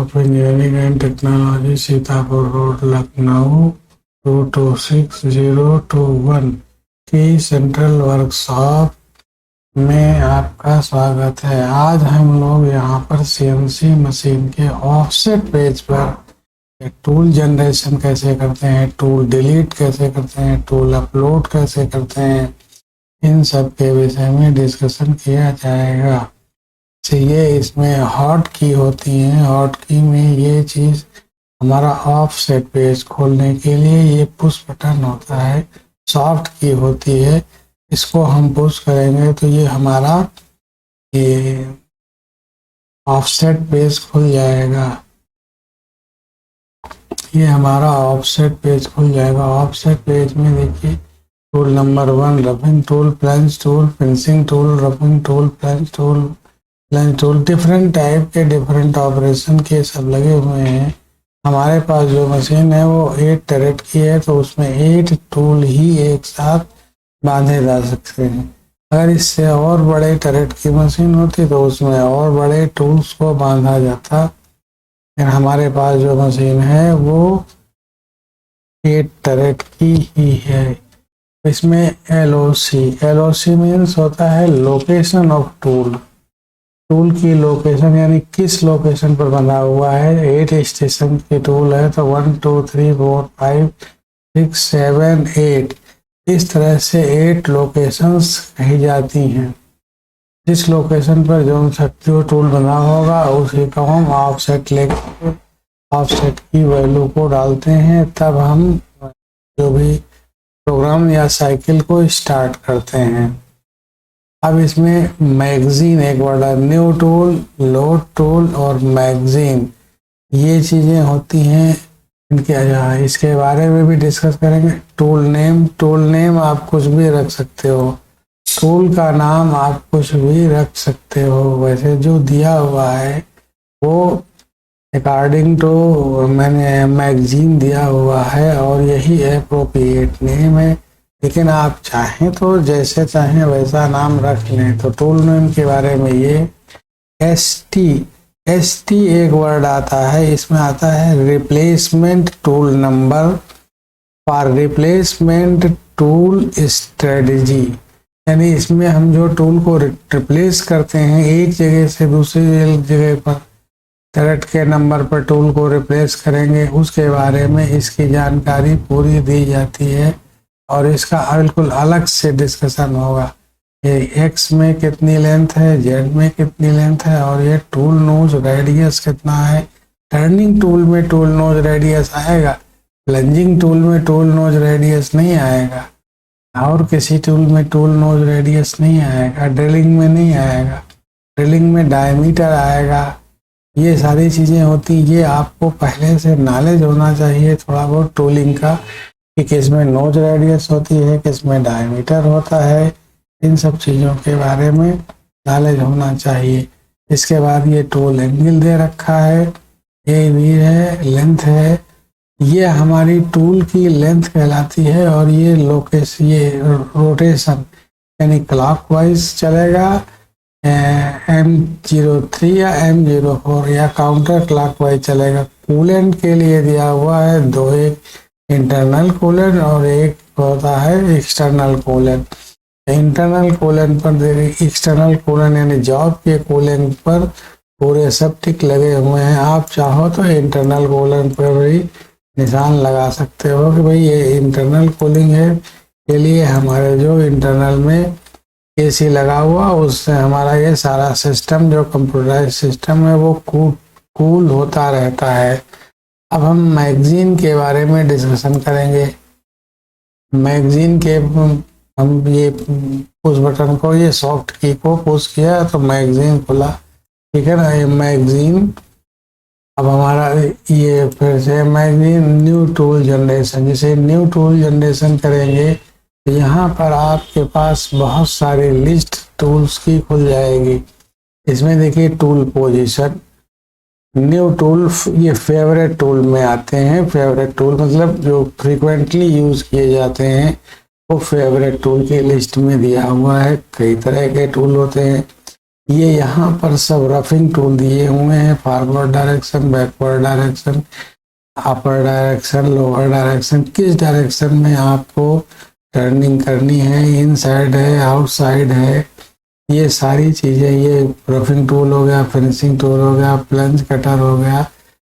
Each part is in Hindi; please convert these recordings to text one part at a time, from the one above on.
Of engineering and technology, Sitapur road, Lucknow 226021 की सेंट्रल वर्कशॉप में आपका स्वागत है। आज हम लोग यहाँ पर सीएनसी मशीन के ऑफसेट पेज पर टूल जनरेशन कैसे करते हैं, टूल डिलीट कैसे करते हैं, टूल अपलोड कैसे करते हैं, इन सब के विषय में डिस्कशन किया जाएगा। ये इसमें हॉट की होती है। हॉट की में ये चीज़ हमारा ऑफसेट पेज खोलने के लिए ये पुश बटन होता है। सॉफ्ट की होती है, इसको हम पुश करेंगे तो ये हमारा ये ऑफसेट पेज खुल जाएगा। ये हमारा ऑफसेट पेज खुल जाएगा। ऑफसेट पेज में देखिए tool number 1 roughing tool, plunge tool, finishing tool, roughing tool, plunge tool, different type के डिफरेंट ऑपरेशन के सब लगे हुए हैं। हमारे पास जो मशीन है वो 8 टरेट की है, तो उसमें 8 टूल ही एक साथ बांधे जा सकते हैं। अगर इससे और बड़े टरेट की मशीन होती तो उसमें और बड़े टूल्स को बांधा जाता। लेकिन हमारे पास जो मशीन है वो 8 टरेट की ही है। इसमें एलओसी मीन्स होता है लोकेशन ऑफ टूल। टूल की लोकेशन यानी किस लोकेशन पर बंधा हुआ है। 8 स्टेशन के टूल है तो 1 2 3 4 5 6 7 8 इस तरह से 8 लोकेशंस कही जाती हैं। जिस लोकेशन पर जो टूल बना होगा उसी का हम ऑफसेट लेकर ऑफसेट की वैल्यू को डालते हैं, तब हम जो भी प्रोग्राम या साइकिल को स्टार्ट करते हैं। अब इसमें मैगजीन एक वर्ड है। न्यू टूल, लोड टूल और मैगजीन ये चीज़ें होती हैं। इसके बारे में भी डिस्कस करेंगे। टूल नेम आप कुछ भी रख सकते हो। टूल का नाम आप कुछ भी रख सकते हो। वैसे जो दिया हुआ है वो अकॉर्डिंग टू मैंने मैगजीन दिया हुआ है और यही अप्रोप्रिएट नेम है। लेकिन आप चाहें तो जैसे चाहें वैसा नाम रख लें। तो टूल नेम के बारे में ये एसटी एक वर्ड आता है। इसमें आता है replacement tool number for replacement tool strategy, यानी इसमें हम जो टूल को रिप्लेस करते हैं एक जगह से दूसरी जगह पर टरेट के नंबर पर टूल को रिप्लेस करेंगे, उसके बारे में इसकी जानकारी पूरी दी जाती है और इसका बिल्कुल अलग से डिस्कशन होगा। ये एक्स में कितनी लेंथ है, जेड में कितनी लेंथ है और ये टूल नोज रेडियस कितना है। टर्निंग टूल में टूल नोज रेडियस आएगा, प्लंजिंग टूल में टूल नोज रेडियस नहीं आएगा और किसी टूल में टूल नोज रेडियस नहीं आएगा। ड्रिलिंग में नहीं आएगा, ड्रिलिंग में डायमीटर आएगा। ये सारी चीज़ें होती, ये आपको पहले से नॉलेज होना चाहिए थोड़ा बहुत टूलिंग का, कि किस में नोज रेडियस होती है, किस में डायमीटर होता है। इन सब चीज़ों के बारे में नॉलेज होना चाहिए। इसके बाद ये टूल एंगल दे रखा है, ये भी है, लेंथ है। ये हमारी टूल की लेंथ कहलाती है और ये लोकेशन, ये रोटेशन यानी क्लॉकवाइज चलेगा M03 या M04 या काउंटर क्लॉकवाइज चलेगा। कूलेंट के लिए दिया हुआ है 2, एक इंटरनल कूलेंट और एक होता है एक्सटर्नल कूलेंट। इंटरनल कूलेंट पर देखिए, एक्सटर्नल कूलेंट यानी जॉब के कूलेंट पर पूरे सब टिक लगे हुए हैं। आप चाहो तो इंटरनल कूलेंट पर भी निशान लगा सकते हो कि भाई ये इंटरनल कूलिंग है, के लिए हमारे जो इंटरनल में एसी लगा हुआ उससे हमारा ये सारा सिस्टम जो कंप्यूटराइज सिस्टम है वो कूल होता रहता है। अब हम मैगजीन के बारे में डिस्कशन करेंगे। मैगजीन के हम ये पुश बटन को, ये सॉफ्ट की को पुश किया तो मैगजीन खुला, ठीक है ना। ये मैगजीन अब हमारा ये फिर से मैगजीन न्यू टूल जनरेशन, जैसे न्यू टूल जनरेशन करेंगे तो यहाँ पर आपके पास बहुत सारे लिस्ट टूल्स की खुल जाएगी। इसमें देखिए टूल पोजीशन, न्यू टूल, ये फेवरेट टूल में आते हैं। फेवरेट टूल मतलब जो फ्रीक्वेंटली यूज किए जाते हैं वो फेवरेट टूल की लिस्ट में दिया हुआ है। कई तरह के टूल होते हैं। ये यहाँ पर सब रफिंग टूल दिए हुए हैं, forward direction, backward direction, upper direction, lower direction, किस डायरेक्शन में आपको टर्निंग करनी है, इनसाइड है, आउटसाइड है, ये सारी चीज़ें। ये रफिंग टूल हो गया, फिनिशिंग टूल हो गया, प्लंज कटर हो गया,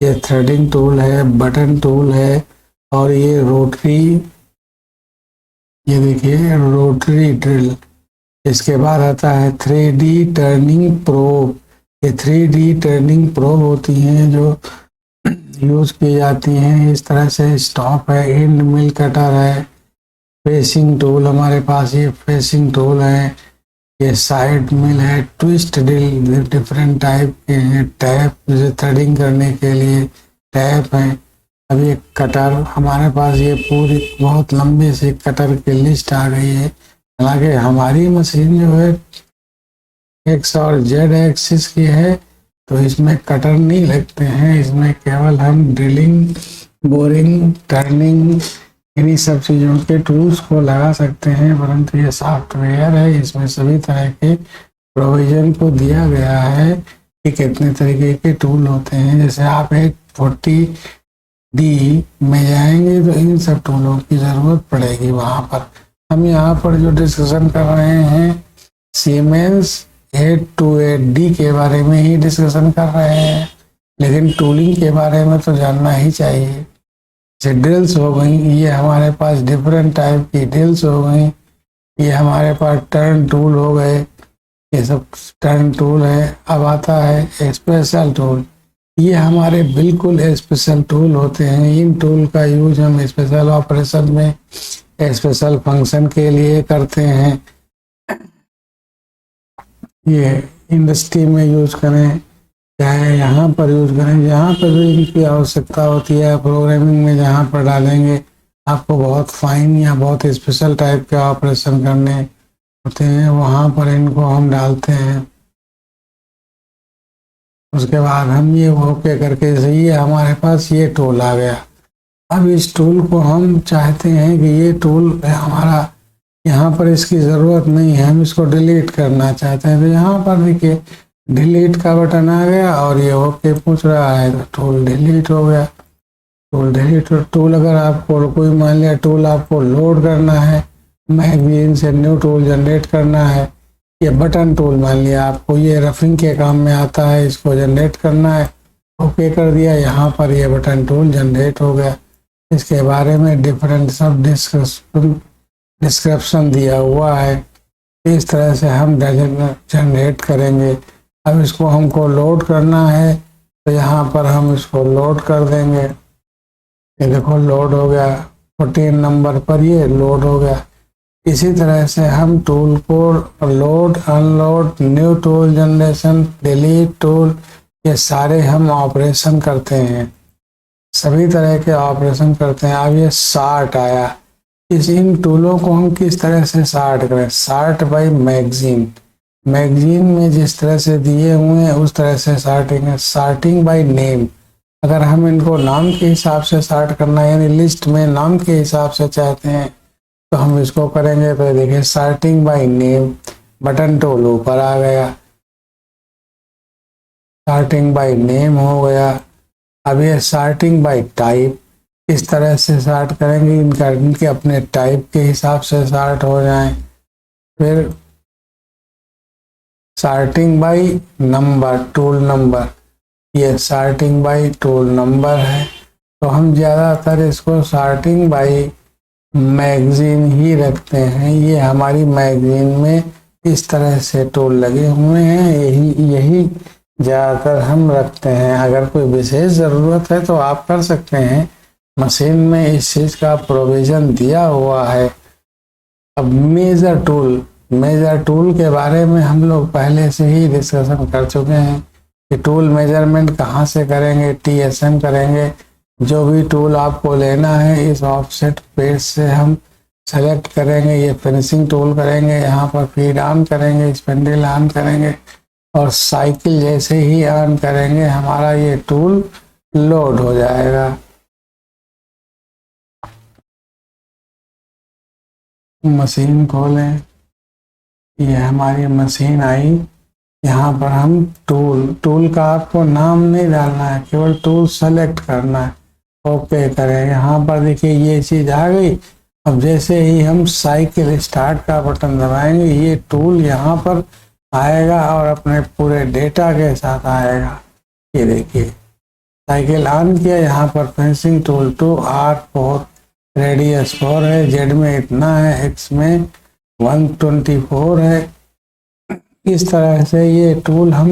ये थ्रेडिंग टूल है, बटन टूल है, और ये रोटरी, ये देखिए रोटरी ड्रिल। इसके बाद आता है 3D टर्निंग प्रोब। ये 3D टर्निंग प्रोब होती हैं जो यूज की जाती हैं। इस तरह से स्टॉप है, एंड मिल कटर है, फेसिंग टूल हमारे पास, ये फेसिंग टूल है, ये साइड मिल है, ट्विस्ट ड्रिल डिफरेंट टाइप के हैं, टैप जैसे थ्रेडिंग करने के लिए टैप है। अब ये कटर हमारे पास, ये पूरी बहुत लंबी सी कटर की लिस्ट आ गई है। हालांकि हमारी मशीन जो है एक्स और जेड एक्सिस की है, तो इसमें कटर नहीं लगते हैं, इसमें केवल हम ड्रिलिंग, बोरिंग, टर्निंग, इन्हीं सब चीज़ों के टूल्स को लगा सकते हैं। परंतु ये सॉफ्टवेयर है, इसमें सभी तरह के प्रोविजन को दिया गया है कि कितने तरीके के टूल होते हैं। जैसे आप एक 40D में जाएंगे तो इन सब टूलों की ज़रूरत पड़ेगी वहाँ पर। हम यहाँ पर जो डिस्कशन कर रहे हैं सीमेंस 828D के बारे में ही डिस्कशन कर रहे हैं, लेकिन टूलिंग के बारे में तो जानना ही चाहिए। जैसे ड्रिल्स हो गई, ये हमारे पास डिफरेंट टाइप की ड्रिल्स हो गई, ये हमारे पास टर्न टूल हो गए, ये सब टर्न टूल है। अब आता है स्पेशल टूल। ये हमारे बिल्कुल स्पेशल टूल होते हैं। इन टूल का यूज हम स्पेशल ऑपरेशन में, स्पेशल फंक्शन के लिए करते हैं। ये इंडस्ट्री में यूज करें, चाहे यहाँ पर यूज करें, जहाँ पर भी इनकी आवश्यकता होती है प्रोग्रामिंग में, जहाँ पर डालेंगे आपको बहुत फाइन या बहुत स्पेशल टाइप के ऑपरेशन करने होते हैं, वहाँ पर इनको हम डालते हैं। उसके बाद हम ये ओके करके, ये हमारे पास ये टूल आ गया। अब इस टूल को हम चाहते हैं कि ये टूल हमारा यहाँ पर इसकी ज़रूरत नहीं है, हम इसको डिलीट करना चाहते हैं, तो यहाँ पर देखिए डिलीट का बटन आ गया और ये ओके पूछ रहा है, तो टूल डिलीट हो गया। टूल डिलीट, टूल अगर आपको कोई मान लिया टूल आपको लोड करना है, मैगजीन से न्यू टूल जनरेट करना है, ये बटन टूल मान लिया आपको ये रफिंग के काम में आता है, इसको जनरेट करना है, ओके कर दिया, यहाँ पर ये बटन टूल जनरेट हो गया। इसके बारे में डिफरेंट सब डिस्क्रिप्शन दिया हुआ है। इस तरह से हम जनरेट करेंगे। अब इसको हमको लोड करना है, तो यहाँ पर हम इसको लोड कर देंगे। ये देखो लोड हो गया, 14 नंबर पर ये लोड हो गया। इसी तरह से हम टूल को load, unload, new tool generation, delete tool, ये सारे हम ऑपरेशन करते हैं, सभी तरह के ऑपरेशन करते हैं। अब ये सार्ट आया, इन टूलों को हम किस तरह से सार्ट करें। सार्ट बाय मैगजीन, मैगजीन में जिस तरह से दिए हुए हैं उस तरह से सार्टिंग है। सार्टिंग बाय नेम, अगर हम इनको नाम के हिसाब से सार्ट करना है, यानी लिस्ट में नाम के हिसाब से चाहते हैं, तो हम इसको करेंगे। तो देखिए sorting by name, button tool ऊपर आ गया, सार्टिंग बाय नेम हो गया। अब ये सार्टिंग बाय टाइप, इस तरह से सार्ट करेंगे, इनके अपने टाइप के हिसाब से सार्ट हो जाएं। फिर sorting by number, tool number, ये सार्टिंग बाय टूल नंबर है। तो हम ज़्यादातर इसको सार्टिंग बाय मैगजीन ही रखते हैं। ये हमारी मैगजीन में इस तरह से टूल लगे हुए हैं, यही ज़्यादातर हम रखते हैं। अगर कोई विशेष ज़रूरत है तो आप कर सकते हैं, मशीन में इस चीज़ का प्रोविज़न दिया हुआ है। अब मेजर टूल, मेजर टूल के बारे में हम लोग पहले से ही डिस्कशन कर चुके हैं कि टूल मेजरमेंट कहाँ से करेंगे, TSM करेंगे। जो भी टूल आपको लेना है इस ऑफसेट पेज से हम सेलेक्ट करेंगे, ये फिनिशिंग टूल करेंगे, यहाँ पर फीड ऑन करेंगे, स्पिंडल ऑन करेंगे और साइकिल जैसे ही ऑन करेंगे हमारा ये टूल लोड हो जाएगा। मशीन खोलें, ये हमारी मशीन आई, यहाँ पर हम टूल का आपको नाम नहीं डालना है, केवल टूल सेलेक्ट करना है, ओके करें। यहाँ पर देखिए ये चीज़ आ गई। अब जैसे ही हम साइकिल स्टार्ट का बटन दबाएंगे ये टूल यहाँ पर आएगा और अपने पूरे डेटा के साथ आएगा। ये देखिए साइकिल ऑन किया, यहाँ पर फेंसिंग टूल 2 R4 रेडियस 4 है, जेड में इतना है, एक्स में 124 है। इस तरह से ये टूल हम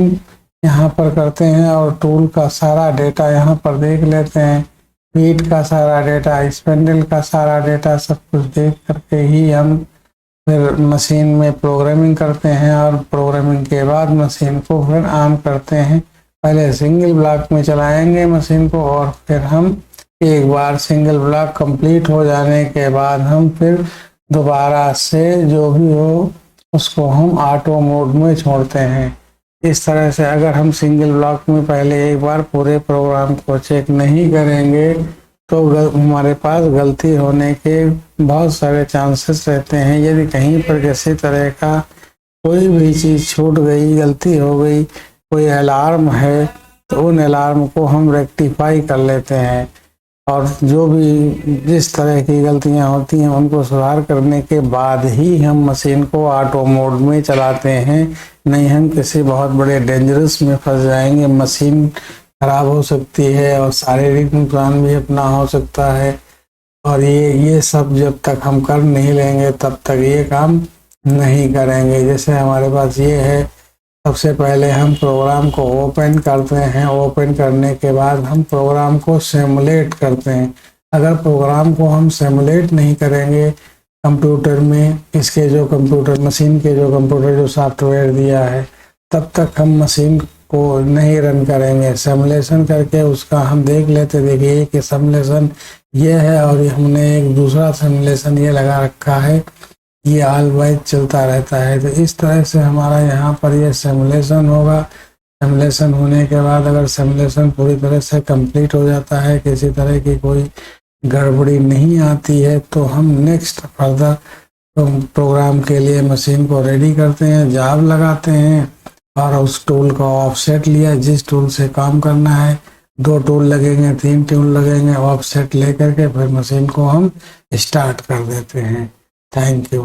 यहाँ पर करते हैं और टूल का सारा डेटा यहाँ पर देख लेते हैं। फीट का सारा डेटा, स्पेंडल का सारा डेटा, सब कुछ देख करके ही हम फिर मशीन में प्रोग्रामिंग करते हैं और प्रोग्रामिंग के बाद मशीन को फिर ऑन करते हैं। पहले सिंगल ब्लॉक में चलाएंगे मशीन को और फिर हम एक बार सिंगल ब्लॉक कंप्लीट हो जाने के बाद हम फिर दोबारा से जो भी हो उसको हम ऑटो मोड में छोड़ते हैं। इस तरह से अगर हम सिंगल ब्लॉक में पहले एक बार पूरे प्रोग्राम को चेक नहीं करेंगे तो हमारे पास गलती होने के बहुत सारे चांसेस रहते हैं। यदि कहीं पर किसी तरह का कोई भी चीज़ छूट गई, गलती हो गई, कोई अलार्म है तो उन अलार्म को हम रेक्टिफाई कर लेते हैं और जो भी जिस तरह की गलतियां होती हैं उनको सुधार करने के बाद ही हम मशीन को ऑटो मोड में चलाते हैं। नहीं हम किसी बहुत बड़े डेंजरस में फंस जाएंगे, मशीन खराब हो सकती है और शारीरिक नुकसान भी अपना हो सकता है। और ये सब जब तक हम कर नहीं लेंगे तब तक ये काम नहीं करेंगे। जैसे हमारे पास ये है, सबसे पहले हम प्रोग्राम को ओपन करते हैं। ओपन करने के बाद हम प्रोग्राम को सिमुलेट करते हैं। अगर प्रोग्राम को हम सिमुलेट नहीं करेंगे कंप्यूटर में, इसके जो कंप्यूटर मशीन के जो कंप्यूटर जो सॉफ्टवेयर दिया है, तब तक हम मशीन को नहीं रन करेंगे। सिमुलेशन करके उसका हम देख लेते, देखिए कि सिमुलेशन ये है और हमने एक दूसरा सिमुलेशन ये लगा रखा है, ये ऑलवेज चलता रहता है। तो इस तरह से हमारा यहाँ पर ये सिमुलेशन होगा। सिमुलेशन होने के बाद अगर सिमुलेशन पूरी तरह से कंप्लीट हो जाता है, किसी तरह की कोई गड़बड़ी नहीं आती है, तो हम नेक्स्ट फर्दर प्रोग्राम के लिए मशीन को रेडी करते हैं, जॉब लगाते हैं और उस टूल का ऑफसेट लिया, जिस टूल से काम करना है। 2 टूल लगेंगे, 3 टूल लगेंगे, ऑफसेट लेकर के फिर मशीन को हम स्टार्ट कर देते हैं। Thank you.